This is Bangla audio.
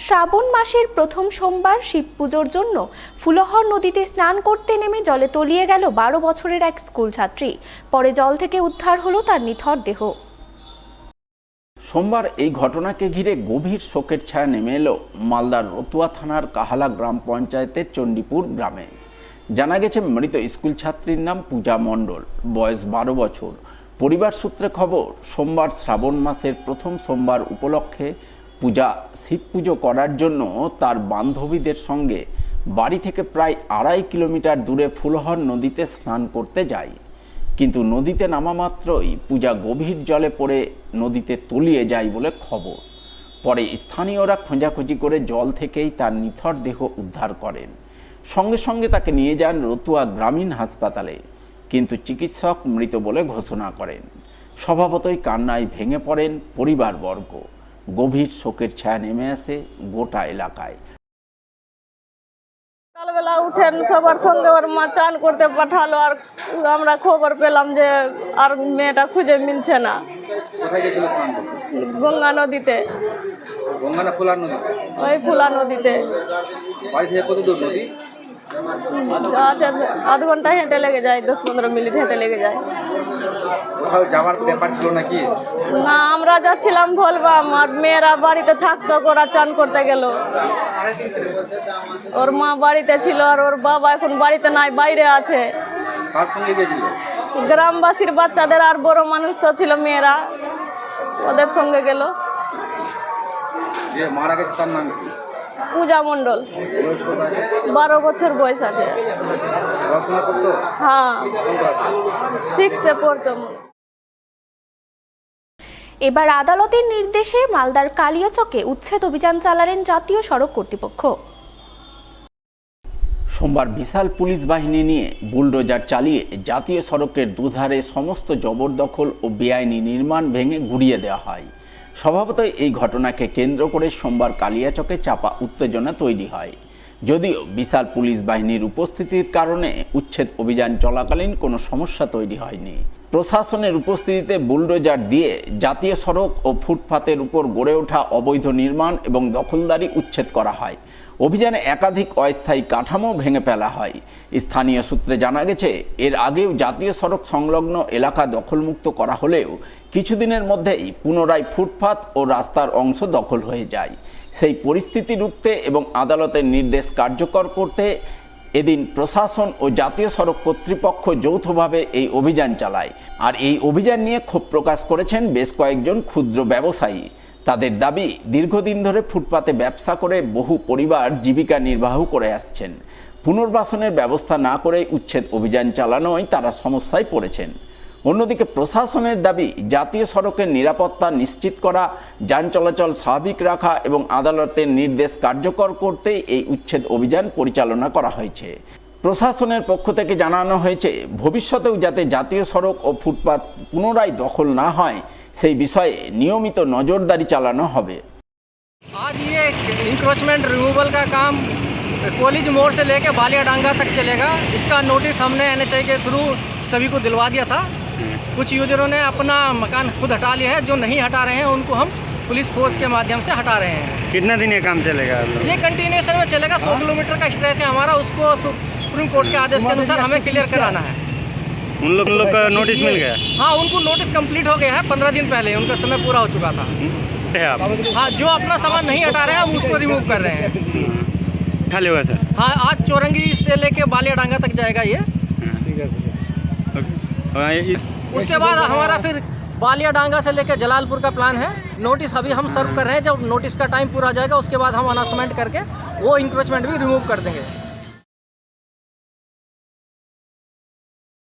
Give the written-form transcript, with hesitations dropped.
শ্রাবণ মাসের প্রথম সোমবার শিব পুজোর জন্য ফুলহর নদীতে স্নান করতে নেমে জলে তলিয়ে গেল 12 বছরের এক স্কুল ছাত্রী। পরে জল থেকে উদ্ধার হলো তার নিথর দেহ। সোমবার এই ঘটনাকে ঘিরে গভীর শোকের ছায়া নেমে এলো মালদার রতুয়া থানার কাহালা গ্রাম পঞ্চায়েতের চণ্ডীপুর গ্রামে। জানা গেছে, মৃত স্কুল ছাত্রীর নাম পূজা মণ্ডল, বয়স 12 বছর। পরিবার সূত্রে খবর, সোমবার শ্রাবণ মাসের প্রথম সোমবার উপলক্ষে পূজা শিব পুজো করার জন্য তার বান্ধবীদের সঙ্গে বাড়ি থেকে প্রায় 2.5 কিলোমিটার দূরে ফুলহর নদীতে স্নান করতে যায়। কিন্তু নদীতে নামা মাত্রই পূজা গভীর জলে পড়ে নদীতে তলিয়ে যায় বলে খবর। পরে স্থানীয়রা খোঁজাখুঁজি করে জল থেকেই তার নিথর দেহ উদ্ধার করেন। সঙ্গে সঙ্গে তাকে নিয়ে যান রতুয়া গ্রামীণ হাসপাতালে, কিন্তু চিকিৎসক মৃত বলে ঘোষণা করেন। স্বভাবতই কান্নায় ভেঙে পড়েন পরিবারবর্গ। গভীর শোকের ছায়া নেমে আসে গোটা এলাকায়। সকালবেলা উঠেন সবার সঙ্গে ওর মা চান করতে পাঠালো, আর আমরা খবর পেলাম যে আর মেয়েটা খুঁজে মিলছে না। গঙ্গা নদীতে, ওই ফুলা নদীতে। আচ্ছা, আধ ঘন্টা হেঁটে লেগে যায়, 10-15 মিনিট হেঁটে লেগে যায়। যাওয়ার ব্যাপার ছিল নাকি? না, আমরা যাচ্ছিলাম ভোলবাম, আর মেয়েরা বাড়িতে থাকতো, ওরা চান করতে গেল। ওর মা বাড়িতে ছিল আর ওর বাবা এখন বাড়িতে নাই, বাইরে আছে। কার সঙ্গে গেছিল? গ্রামবাসীর বাচ্চাদের আর বড় মানুষ ছিল, মেয়েরা ওদের সঙ্গে গেল। যে মারা গেছে তার নাম কি? পূজা মণ্ডল, 12 বছর বয়স আছে। পড়াশোনা করতো? হ্যাঁ, 6-এ পড়তো। এবার আদালতের নির্দেশে মালদার কালিয়াচকে উচ্ছেদ অভিযান চালালেন জাতীয় সড়ক কর্তৃপক্ষ। সোমবার বিশাল পুলিশ বাহিনী নিয়ে বুলডোজার চালিয়ে জাতীয় সড়কের দুধারে সমস্ত জবরদখল ও বেআইনি নির্মাণ ভেঙে গুড়িয়ে দেওয়া হয়। স্বভাবতই এই ঘটনাকে কেন্দ্র করে সোমবার কালিয়াচকে চাপা উত্তেজনা তৈরি হয়। যদিও বিশাল পুলিশ বাহিনীর উপস্থিতির কারণে উচ্ছেদ অভিযান চলাকালীন কোনো সমস্যা তৈরি হয়নি। প্রশাসনের উপস্থিতিতে বুলডোজার দিয়ে জাতীয় সড়ক ও ফুটপাতের উপর গড়ে ওঠা অবৈধ নির্মাণ এবং দখলদারি উচ্ছেদ করা হয়। অভিযানে একাধিক অস্থায়ী কাঠামো ভেঙে ফেলা হয়। স্থানীয় সূত্রে জানা গেছে, এর আগেও জাতীয় সড়ক সংলগ্ন এলাকা দখলমুক্ত করা হলেও কিছুদিনের মধ্যেই পুনরায় ফুটপাত ও রাস্তার অংশ দখল হয়ে যায়। সেই পরিস্থিতি রুখতে এবং আদালতের নির্দেশ কার্যকর করতে এদিন প্রশাসন ও জাতীয় সড়ক কর্তৃপক্ষ যৌথভাবে এই অভিযান চালায়। আর এই অভিযান নিয়ে ক্ষোভ প্রকাশ করেছেন বেশ কয়েকজন ক্ষুদ্র ব্যবসায়ী। তাদের দাবি, দীর্ঘদিন ধরে ফুটপাতে ব্যবসা করে বহু পরিবার জীবিকা নির্বাহ করে আসছেন। পুনর্বাসনের ব্যবস্থা না করে উচ্ছেদ অভিযান চালানোয় তারা সমস্যায় পড়েছেন। অন্যদিকে প্রশাসনের দাবি, জাতীয় সড়কের নিরাপত্তা নিশ্চিত করা, যান চলাচল স্বাভাবিক রাখা এবং আদালতের নির্দেশ কার্যকর করতেই এই উচ্ছেদ অভিযান পরিচালনা করা হয়েছে। প্রশাসনের পক্ষ থেকে জানানো হয়েছে, ভবিষ্যতেও যাতে জাতীয় সড়ক ও ফুটপাত পুনরায় দখল না হয় সেই বিষয়ে নিয়মিত নজরদারি চালানো হবে। आज ये इंक्रोचमेंट रिमूवल का काम कॉलेज मोड़ से लेके बालियाडांगा तक चलेगा। इसका नोटिस हमने NHAI के थ्रू सभी को दिलवा दिया था। कुछ यूजरों ने अपना मकान खुद हटा लिया है, जो नहीं हटा रहे हैं उनको हम पुलिस फोर्स के माध्यम से हटा रहे हैं। कितना दिन ये काम चलेगा? ये कंटिन्यूएशन में चलेगा। 100 किलोमीटर का स्ट्रेच है हमारा, उसको सुप्रीम कोर्ट के आदेश के अनुसार हमें क्लियर कराना है। उन लोग का नोटिस मिल गया? हाँ, उनको नोटिस कंप्लीट हो गया है। 15 दिन पहले उनका समय पूरा हो चुका था। हाँ, जो अपना सामान नहीं हटा रहे हैं हम उसको रिमूव कर रहे हैं। खाली हुआ सर? हाँ, आज चौरंगी से लेके बालियाडांगा तक जाएगा ये। उसके बाद हमारा फिर बालियाडांगा से लेके जलालपुर का प्लान है। नोटिस अभी हम सर्व कर रहे हैं। जब नोटिस का टाइम पूरा हो जाएगा उसके बाद हम अनाउंसमेंट करके वो इंक्रोचमेंट भी रिमूव कर देंगे।